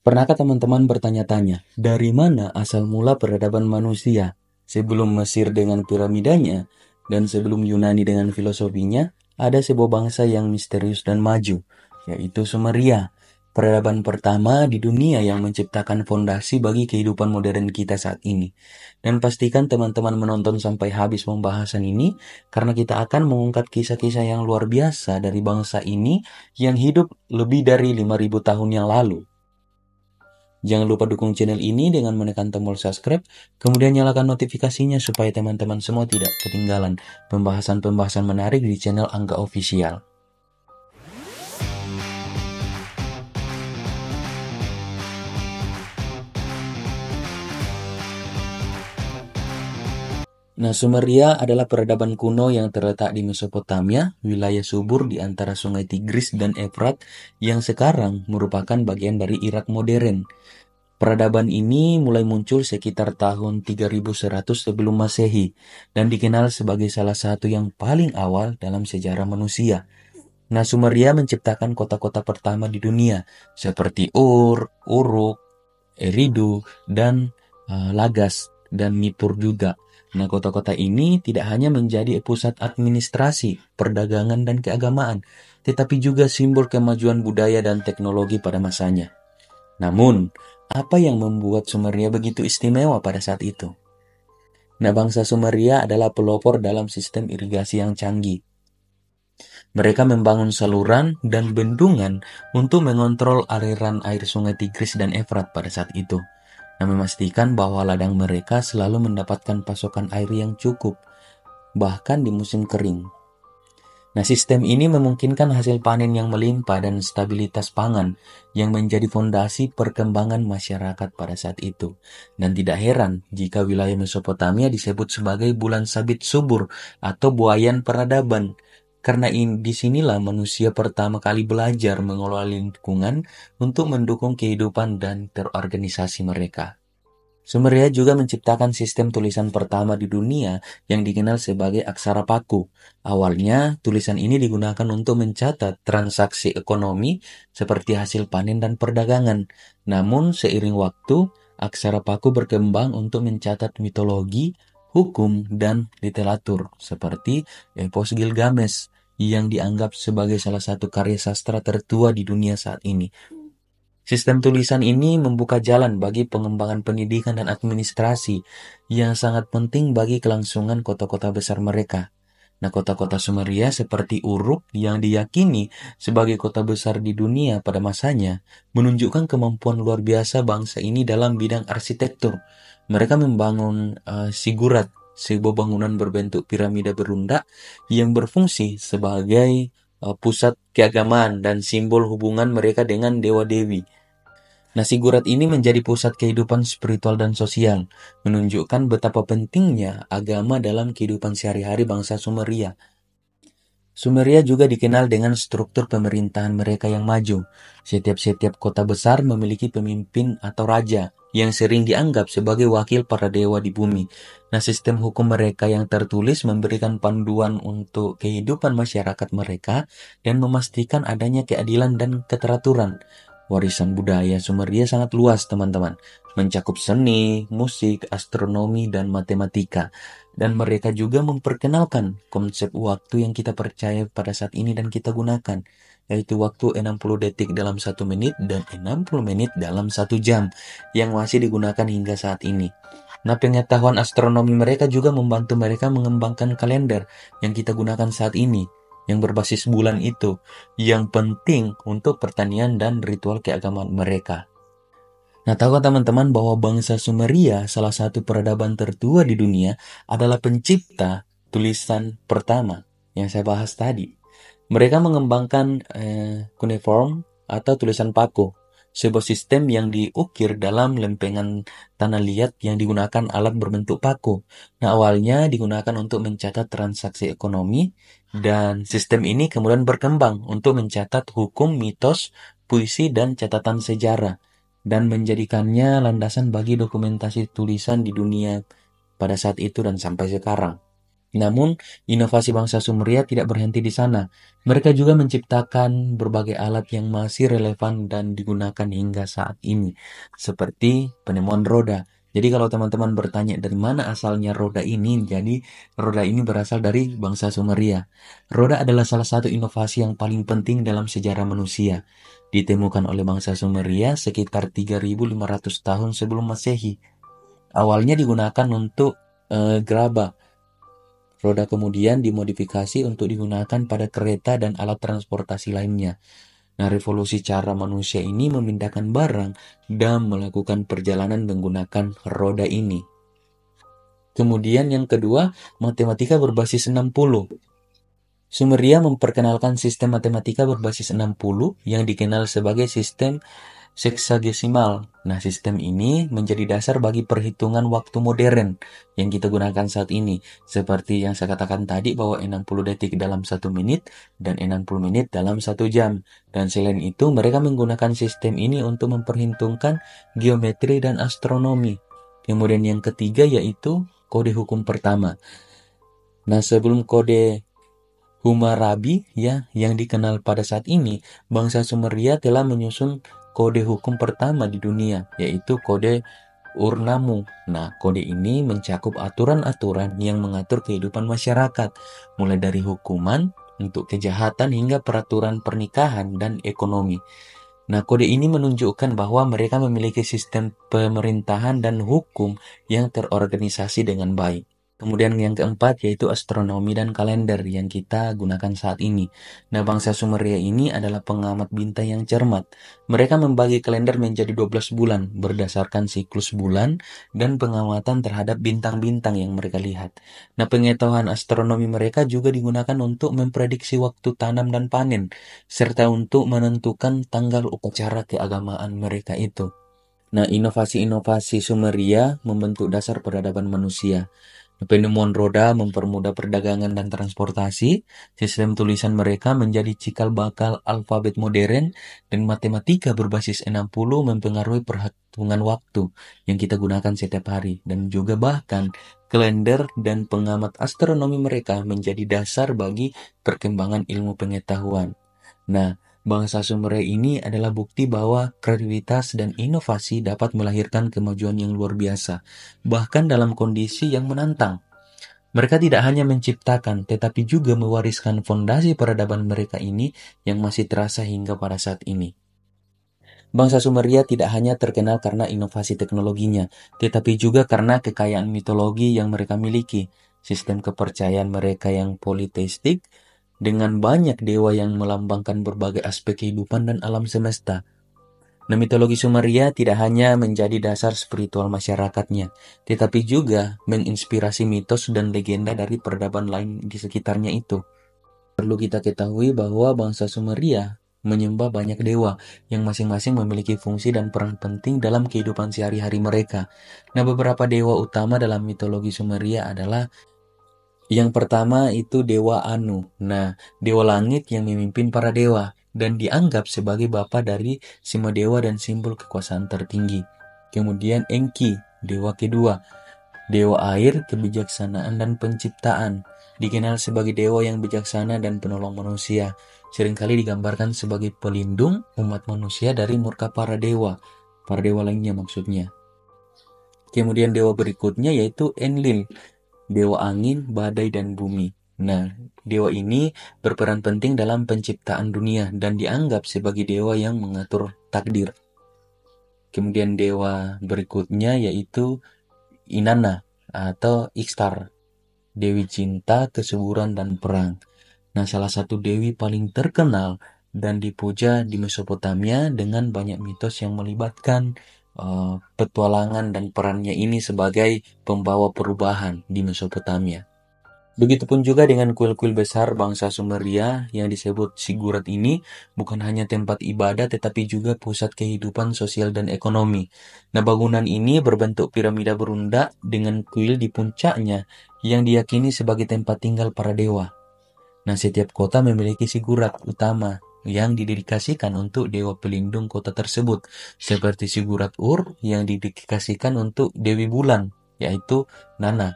Pernahkah teman-teman bertanya-tanya, dari mana asal mula peradaban manusia? Sebelum Mesir dengan piramidanya, dan sebelum Yunani dengan filosofinya, ada sebuah bangsa yang misterius dan maju, yaitu Sumeria. Peradaban pertama di dunia yang menciptakan fondasi bagi kehidupan modern kita saat ini. Dan pastikan teman-teman menonton sampai habis pembahasan ini, karena kita akan mengungkap kisah-kisah yang luar biasa dari bangsa ini yang hidup lebih dari 5.000 tahun yang lalu. Jangan lupa dukung channel ini dengan menekan tombol subscribe, kemudian nyalakan notifikasinya supaya teman-teman semua tidak ketinggalan pembahasan-pembahasan menarik di channel Angga Official. Nah, Sumeria adalah peradaban kuno yang terletak di Mesopotamia, wilayah subur di antara sungai Tigris dan Efrat yang sekarang merupakan bagian dari Irak modern. Peradaban ini mulai muncul sekitar tahun 3100 sebelum Masehi dan dikenal sebagai salah satu yang paling awal dalam sejarah manusia. Nah, Sumeria menciptakan kota-kota pertama di dunia seperti Ur, Uruk, Eridu, dan Lagas dan Nippur juga. Nah, kota-kota ini tidak hanya menjadi pusat administrasi, perdagangan, dan keagamaan, tetapi juga simbol kemajuan budaya dan teknologi pada masanya. Namun, apa yang membuat Sumeria begitu istimewa pada saat itu? Nah, bangsa Sumeria adalah pelopor dalam sistem irigasi yang canggih. Mereka membangun saluran dan bendungan untuk mengontrol aliran air sungai Tigris dan Efrat pada saat itu, dan memastikan bahwa ladang mereka selalu mendapatkan pasokan air yang cukup, bahkan di musim kering. Nah, sistem ini memungkinkan hasil panen yang melimpah dan stabilitas pangan yang menjadi fondasi perkembangan masyarakat pada saat itu. Dan tidak heran jika wilayah Mesopotamia disebut sebagai bulan sabit subur atau buayan peradaban. Karena disinilah manusia pertama kali belajar mengelola lingkungan untuk mendukung kehidupan dan terorganisasi mereka. Sumeria juga menciptakan sistem tulisan pertama di dunia yang dikenal sebagai aksara paku. Awalnya, tulisan ini digunakan untuk mencatat transaksi ekonomi seperti hasil panen dan perdagangan. Namun, seiring waktu, aksara paku berkembang untuk mencatat mitologi, hukum, dan literatur seperti Epos Gilgamesh yang dianggap sebagai salah satu karya sastra tertua di dunia saat ini. Sistem tulisan ini membuka jalan bagi pengembangan pendidikan dan administrasi yang sangat penting bagi kelangsungan kota-kota besar mereka. Nah, kota-kota Sumeria seperti Uruk yang diyakini sebagai kota besar di dunia pada masanya menunjukkan kemampuan luar biasa bangsa ini dalam bidang arsitektur. Mereka membangun sigurat, sebuah bangunan berbentuk piramida berundak yang berfungsi sebagai pusat keagamaan dan simbol hubungan mereka dengan dewa-dewi. Nah, sigurat ini menjadi pusat kehidupan spiritual dan sosial, menunjukkan betapa pentingnya agama dalam kehidupan sehari-hari bangsa Sumeria. Sumeria juga dikenal dengan struktur pemerintahan mereka yang maju. Setiap kota besar memiliki pemimpin atau raja yang sering dianggap sebagai wakil para dewa di bumi. Nah, sistem hukum mereka yang tertulis memberikan panduan untuk kehidupan masyarakat mereka dan memastikan adanya keadilan dan keteraturan. Warisan budaya Sumeria sangat luas, teman-teman, mencakup seni, musik, astronomi, dan matematika. Dan mereka juga memperkenalkan konsep waktu yang kita percaya pada saat ini dan kita gunakan, yaitu waktu 60 detik dalam 1 menit dan 60 menit dalam 1 jam, yang masih digunakan hingga saat ini. Nah, pengetahuan astronomi mereka juga membantu mereka mengembangkan kalender yang kita gunakan saat ini, yang berbasis bulan itu, yang penting untuk pertanian dan ritual keagamaan mereka. Nah, tahukah teman-teman bahwa bangsa Sumeria, salah satu peradaban tertua di dunia, adalah pencipta tulisan pertama yang saya bahas tadi. Mereka mengembangkan cuneiform atau tulisan paku, sebuah sistem yang diukir dalam lempengan tanah liat yang digunakan alat berbentuk paku. Nah, awalnya digunakan untuk mencatat transaksi ekonomi, dan sistem ini kemudian berkembang untuk mencatat hukum, mitos, puisi, dan catatan sejarah, dan menjadikannya landasan bagi dokumentasi tulisan di dunia pada saat itu dan sampai sekarang. Namun, inovasi bangsa Sumeria tidak berhenti di sana. Mereka juga menciptakan berbagai alat yang masih relevan dan digunakan hingga saat ini, seperti penemuan roda. Jadi kalau teman-teman bertanya dari mana asalnya roda ini, jadi roda ini berasal dari bangsa Sumeria. Roda adalah salah satu inovasi yang paling penting dalam sejarah manusia. Ditemukan oleh bangsa Sumeria sekitar 3.500 tahun sebelum Masehi. Awalnya digunakan untuk gerabah. Roda kemudian dimodifikasi untuk digunakan pada kereta dan alat transportasi lainnya. Nah, revolusi cara manusia ini memindahkan barang dan melakukan perjalanan menggunakan roda ini. Kemudian yang kedua, matematika berbasis 60. Sumeria memperkenalkan sistem matematika berbasis 60 yang dikenal sebagai sistem seksagesimal. Nah, sistem ini menjadi dasar bagi perhitungan waktu modern yang kita gunakan saat ini. Seperti yang saya katakan tadi bahwa 60 detik dalam 1 menit dan 60 menit dalam 1 jam. Dan selain itu, mereka menggunakan sistem ini untuk memperhitungkan geometri dan astronomi. Kemudian yang ketiga yaitu kode hukum pertama. Nah, sebelum kode Hammurabi yang dikenal pada saat ini, bangsa Sumeria telah menyusun kode hukum pertama di dunia, yaitu kode Ur-Nammu. Nah, kode ini mencakup aturan-aturan yang mengatur kehidupan masyarakat, mulai dari hukuman untuk kejahatan hingga peraturan pernikahan dan ekonomi. Nah, kode ini menunjukkan bahwa mereka memiliki sistem pemerintahan dan hukum yang terorganisasi dengan baik. Kemudian yang keempat yaitu astronomi dan kalender yang kita gunakan saat ini. Nah, bangsa Sumeria ini adalah pengamat bintang yang cermat. Mereka membagi kalender menjadi 12 bulan berdasarkan siklus bulan dan pengamatan terhadap bintang-bintang yang mereka lihat. Nah, pengetahuan astronomi mereka juga digunakan untuk memprediksi waktu tanam dan panen, serta untuk menentukan tanggal upacara keagamaan mereka itu. Nah, inovasi-inovasi Sumeria membentuk dasar peradaban manusia. Penemuan roda mempermudah perdagangan dan transportasi, sistem tulisan mereka menjadi cikal bakal alfabet modern, dan matematika berbasis 60 mempengaruhi perhitungan waktu yang kita gunakan setiap hari. Dan juga bahkan kalender dan pengamat astronomi mereka menjadi dasar bagi perkembangan ilmu pengetahuan. Nah, bangsa Sumeria ini adalah bukti bahwa kreativitas dan inovasi dapat melahirkan kemajuan yang luar biasa, bahkan dalam kondisi yang menantang. Mereka tidak hanya menciptakan, tetapi juga mewariskan fondasi peradaban mereka ini yang masih terasa hingga pada saat ini. Bangsa Sumeria tidak hanya terkenal karena inovasi teknologinya, tetapi juga karena kekayaan mitologi yang mereka miliki, sistem kepercayaan mereka yang politeistik, dengan banyak dewa yang melambangkan berbagai aspek kehidupan dan alam semesta. Nah, mitologi Sumeria tidak hanya menjadi dasar spiritual masyarakatnya, tetapi juga menginspirasi mitos dan legenda dari peradaban lain di sekitarnya itu. Perlu kita ketahui bahwa bangsa Sumeria menyembah banyak dewa yang masing-masing memiliki fungsi dan peran penting dalam kehidupan sehari-hari mereka. Nah, beberapa dewa utama dalam mitologi Sumeria adalah yang pertama itu Dewa Anu. Nah, dewa langit yang memimpin para dewa dan dianggap sebagai bapa dari semua dewa dan simbol kekuasaan tertinggi. Kemudian Enki, dewa kedua, dewa air, kebijaksanaan dan penciptaan. Dikenal sebagai dewa yang bijaksana dan penolong manusia. Seringkali digambarkan sebagai pelindung umat manusia dari murka para dewa lainnya maksudnya. Kemudian dewa berikutnya yaitu Enlil, dewa angin, badai, dan bumi. Nah, dewa ini berperan penting dalam penciptaan dunia dan dianggap sebagai dewa yang mengatur takdir. Kemudian dewa berikutnya yaitu Inanna atau Ikstar, dewi cinta, kesuburan, dan perang. Nah, salah satu dewi paling terkenal dan dipuja di Mesopotamia dengan banyak mitos yang melibatkan petualangan dan perannya ini sebagai pembawa perubahan di Mesopotamia. Begitupun juga dengan kuil-kuil besar bangsa Sumeria yang disebut Ziggurat ini bukan hanya tempat ibadah tetapi juga pusat kehidupan sosial dan ekonomi. Nah, bangunan ini berbentuk piramida berundak dengan kuil di puncaknya yang diyakini sebagai tempat tinggal para dewa. Nah, setiap kota memiliki ziggurat utama yang didedikasikan untuk dewa pelindung kota tersebut, seperti Ziggurat Ur yang didedikasikan untuk Dewi Bulan, yaitu Nana.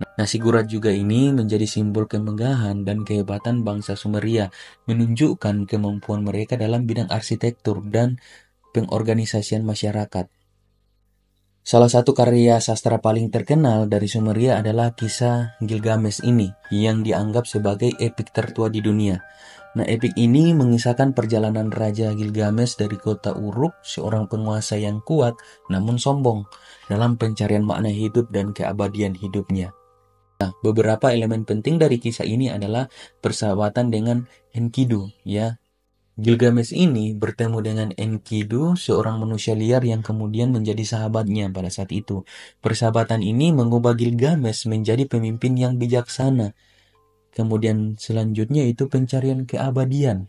Nasi gurat juga ini menjadi simbol kemegahan dan kehebatan bangsa Sumeria, menunjukkan kemampuan mereka dalam bidang arsitektur dan pengorganisasian masyarakat. Salah satu karya sastra paling terkenal dari Sumeria adalah kisah Gilgamesh ini, yang dianggap sebagai epik tertua di dunia. Nah, epik ini mengisahkan perjalanan Raja Gilgamesh dari kota Uruk, seorang penguasa yang kuat namun sombong, dalam pencarian makna hidup dan keabadian hidupnya. Nah, beberapa elemen penting dari kisah ini adalah persahabatan dengan Enkidu, ya. Gilgamesh ini bertemu dengan Enkidu, seorang manusia liar yang kemudian menjadi sahabatnya pada saat itu. Persahabatan ini mengubah Gilgamesh menjadi pemimpin yang bijaksana. Kemudian selanjutnya itu pencarian keabadian.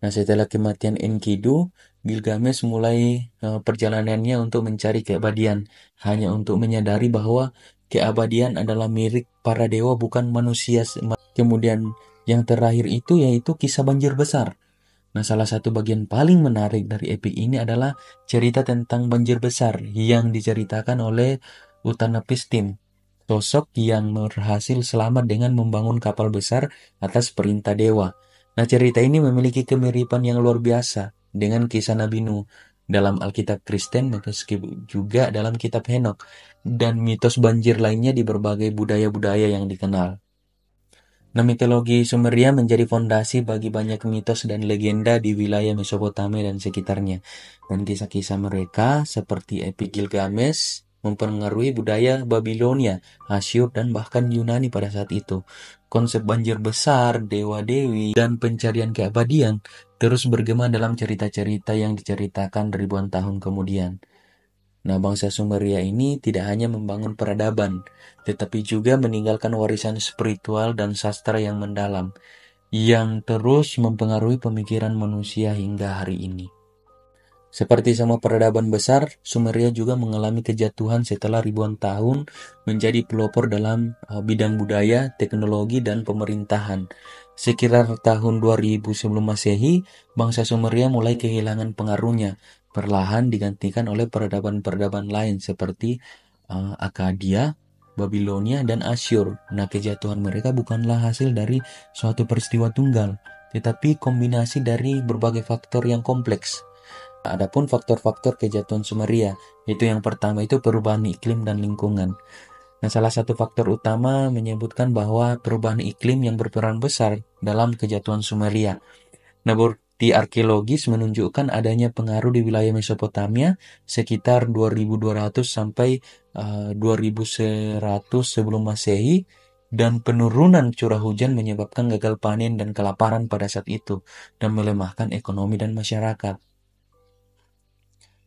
Nah, setelah kematian Enkidu, Gilgamesh mulai perjalanannya untuk mencari keabadian, hanya untuk menyadari bahwa keabadian adalah milik para dewa, bukan manusia. Kemudian yang terakhir itu yaitu kisah banjir besar. Nah, salah satu bagian paling menarik dari epik ini adalah cerita tentang banjir besar yang diceritakan oleh Utnapishtim, sosok yang berhasil selamat dengan membangun kapal besar atas perintah dewa. Nah, cerita ini memiliki kemiripan yang luar biasa dengan kisah Nabi Nuh dalam Alkitab Kristen, meski juga dalam kitab Henokh, dan mitos banjir lainnya di berbagai budaya-budaya yang dikenal. Nah, mitologi Sumeria menjadi fondasi bagi banyak mitos dan legenda di wilayah Mesopotamia dan sekitarnya. Dan kisah-kisah mereka seperti epik Gilgamesh mempengaruhi budaya Babilonia, Asyur, dan bahkan Yunani pada saat itu. Konsep banjir besar, dewa-dewi, dan pencarian keabadian terus bergema dalam cerita-cerita yang diceritakan ribuan tahun kemudian. Nah, bangsa Sumeria ini tidak hanya membangun peradaban, tetapi juga meninggalkan warisan spiritual dan sastra yang mendalam, yang terus mempengaruhi pemikiran manusia hingga hari ini. Seperti semua peradaban besar, Sumeria juga mengalami kejatuhan setelah ribuan tahun menjadi pelopor dalam bidang budaya, teknologi, dan pemerintahan. Sekitar tahun 2000 sebelum Masehi, bangsa Sumeria mulai kehilangan pengaruhnya, perlahan digantikan oleh peradaban-peradaban lain seperti Akkadia, Babilonia, dan Asyur. Nah, kejatuhan mereka bukanlah hasil dari suatu peristiwa tunggal, tetapi kombinasi dari berbagai faktor yang kompleks. Adapun faktor-faktor kejatuhan Sumeria, itu yang pertama itu perubahan iklim dan lingkungan. Nah, salah satu faktor utama menyebutkan bahwa perubahan iklim yang berperan besar dalam kejatuhan Sumeria. Nah, bukti arkeologis menunjukkan adanya pengaruh di wilayah Mesopotamia sekitar 2200 sampai 2100 sebelum Masehi, dan penurunan curah hujan menyebabkan gagal panen dan kelaparan pada saat itu dan melemahkan ekonomi dan masyarakat.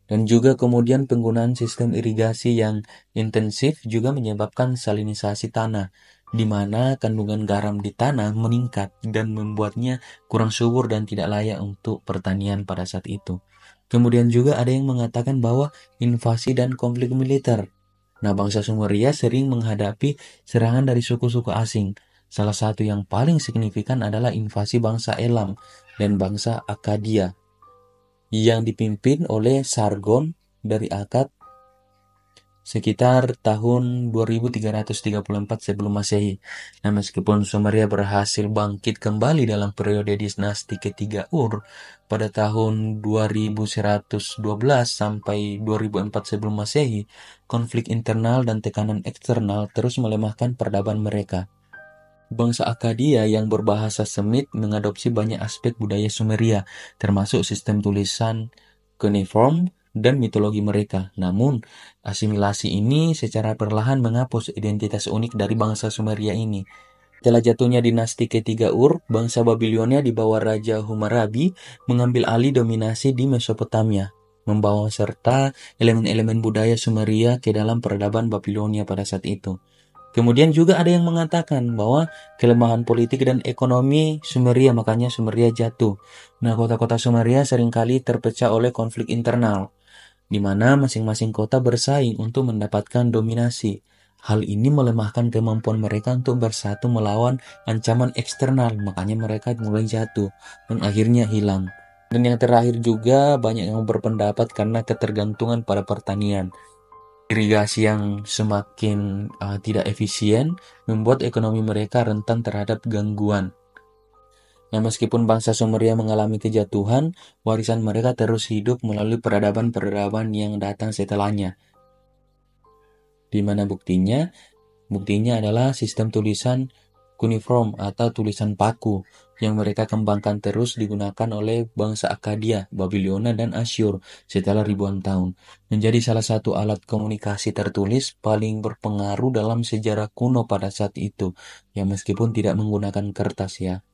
Dan juga kemudian penggunaan sistem irigasi yang intensif juga menyebabkan salinisasi tanah, di mana kandungan garam di tanah meningkat dan membuatnya kurang subur dan tidak layak untuk pertanian pada saat itu. Kemudian juga ada yang mengatakan bahwa invasi dan konflik militer. Nah, bangsa Sumeria sering menghadapi serangan dari suku-suku asing. Salah satu yang paling signifikan adalah invasi bangsa Elam dan bangsa Akkadia yang dipimpin oleh Sargon dari Akkad sekitar tahun 2334 sebelum Masehi. Nah, meskipun Sumeria berhasil bangkit kembali dalam periode dinasti ketiga Ur pada tahun 2112 sampai 2004 sebelum Masehi, konflik internal dan tekanan eksternal terus melemahkan peradaban mereka. Bangsa Akkadia yang berbahasa Semit mengadopsi banyak aspek budaya Sumeria, termasuk sistem tulisan cuneiform dan mitologi mereka. Namun, asimilasi ini secara perlahan menghapus identitas unik dari bangsa Sumeria ini. Setelah jatuhnya dinasti ketiga Ur, bangsa Babilonia di bawah Raja Hammurabi mengambil alih dominasi di Mesopotamia, membawa serta elemen-elemen budaya Sumeria ke dalam peradaban Babilonia pada saat itu. Kemudian juga ada yang mengatakan bahwa kelemahan politik dan ekonomi Sumeria, makanya Sumeria jatuh. Nah, kota-kota Sumeria seringkali terpecah oleh konflik internal, di mana masing-masing kota bersaing untuk mendapatkan dominasi. Hal ini melemahkan kemampuan mereka untuk bersatu melawan ancaman eksternal, makanya mereka mulai jatuh dan akhirnya hilang. Dan yang terakhir juga banyak yang berpendapat karena ketergantungan pada pertanian. Irigasi yang semakin tidak efisien membuat ekonomi mereka rentan terhadap gangguan. Nah, meskipun bangsa Sumeria mengalami kejatuhan, warisan mereka terus hidup melalui peradaban-peradaban yang datang setelahnya. Di mana buktinya? Buktinya adalah sistem tulisan cuneiform atau tulisan paku yang mereka kembangkan terus digunakan oleh bangsa Akkadia, Babilonia, dan Asyur setelah ribuan tahun. Menjadi salah satu alat komunikasi tertulis paling berpengaruh dalam sejarah kuno pada saat itu, ya meskipun tidak menggunakan kertas ya.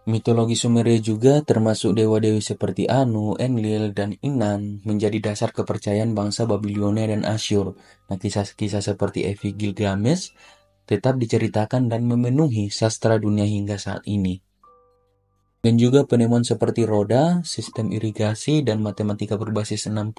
Mitologi Sumeria juga termasuk dewa-dewi seperti Anu, Enlil, dan Inan menjadi dasar kepercayaan bangsa Babilonia dan Asyur. Nah, kisah-kisah seperti Evi Gilgamesh tetap diceritakan dan memenuhi sastra dunia hingga saat ini. Dan juga penemuan seperti roda, sistem irigasi, dan matematika berbasis 60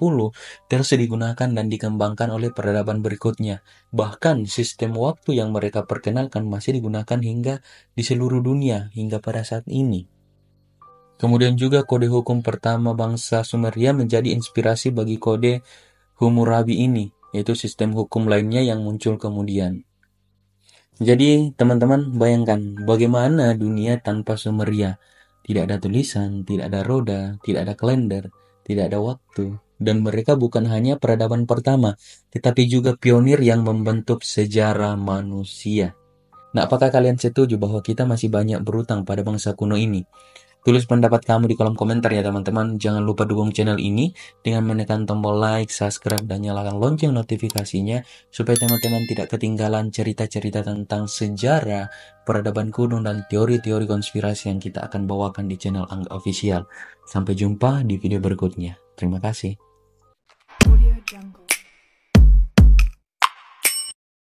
terus digunakan dan dikembangkan oleh peradaban berikutnya. Bahkan sistem waktu yang mereka perkenalkan masih digunakan hingga di seluruh dunia hingga pada saat ini. Kemudian juga kode hukum pertama bangsa Sumeria menjadi inspirasi bagi kode Hammurabi ini, yaitu sistem hukum lainnya yang muncul kemudian. Jadi teman-teman bayangkan bagaimana dunia tanpa Sumeria. Tidak ada tulisan, tidak ada roda, tidak ada kalender, tidak ada waktu. Dan mereka bukan hanya peradaban pertama, tetapi juga pionir yang membentuk sejarah manusia. Nah, apakah kalian setuju bahwa kita masih banyak berutang pada bangsa kuno ini? Tulis pendapat kamu di kolom komentar ya teman-teman. Jangan lupa dukung channel ini dengan menekan tombol like, subscribe, dan nyalakan lonceng notifikasinya supaya teman-teman tidak ketinggalan cerita-cerita tentang sejarah, peradaban kuno, dan teori-teori konspirasi yang kita akan bawakan di channel Angga Official. Sampai jumpa di video berikutnya. Terima kasih.